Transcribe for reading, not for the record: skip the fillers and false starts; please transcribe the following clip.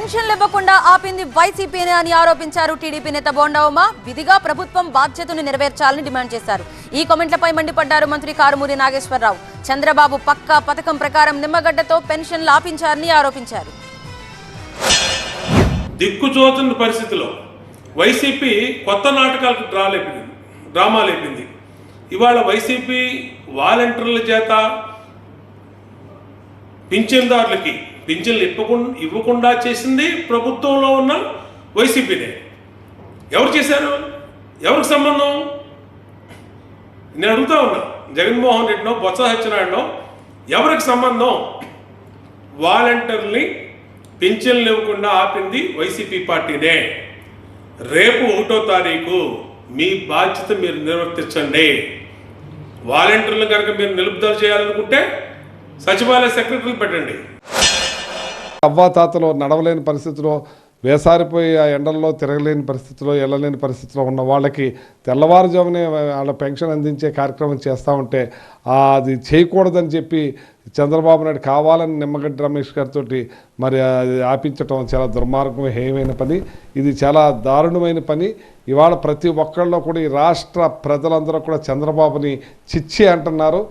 పెన్షన్లు ఇవ్వకుండా ఆపింది వైసీపీనే అని ఆరోపించారు టీడీపీ నేత బోండా ఉమ. విధిగా ప్రభుత్వం బాధ్యతను నెరవేర్చాలని డిమాండ్ చేశారు. ఈ కామెంట్లపై మండిపడ్డారు మంత్రి కారుమూరి నాగేశ్వరరావు. చంద్రబాబు పక్కా పథకం ప్రకారం నిమ్మగడ్డతో పెన్షన్లు ఆపించారని ఆరోపించారు. దిక్కుచోతున్న పరిస్థితిలో వైసీపీ కొత్త నాటకాలకు డ్రామా లేపింది. ఇవాళ వైసీపీ వాలంటీర్ల చేత పింఛన్దారులకి పింఛన్లు ఇవ్వకుండా చేసింది ప్రభుత్వంలో ఉన్న వైసీపీనే. ఎవరు చేశారు? ఎవరికి సంబంధం? నేను అడుగుతా ఉన్నా, జగన్మోహన్ రెడ్డినో బొత్స సత్యనారాయణనో ఎవరికి సంబంధం? వాలంటీర్ని పింఛన్లు ఇవ్వకుండా ఆపింది వైసీపీ పార్టీనే. రేపు 1వ తారీఖు మీ బాధ్యత మీరు నిర్వర్తించండి. వాలంటీర్లు కనుక మీరు నిలుపుదల చేయాలనుకుంటే సచివాలయ సెక్రటరీలు పెట్టండి. అవ్వాతాతలో నడవలేని పరిస్థితిలో, వేసారిపోయి ఆ ఎండల్లో తిరగలేని పరిస్థితిలో, వెళ్ళలేని పరిస్థితిలో ఉన్న వాళ్ళకి తెల్లవారుజామునే వాళ్ళ పెన్షన్ అందించే కార్యక్రమం చేస్తూ ఉంటే అది చేయకూడదని చెప్పి చంద్రబాబు నాయుడు కావాలని నిమ్మగడ్డ రమేష్ గారితో మరి అది ఆపించటం చాలా దుర్మార్గం, హేయమైన పని. ఇది చాలా దారుణమైన పని. ఇవాళ ప్రతి ఒక్కళ్ళలో కూడా ఈ రాష్ట్ర ప్రజలందరూ కూడా చంద్రబాబుని చిచ్చి అంటున్నారు.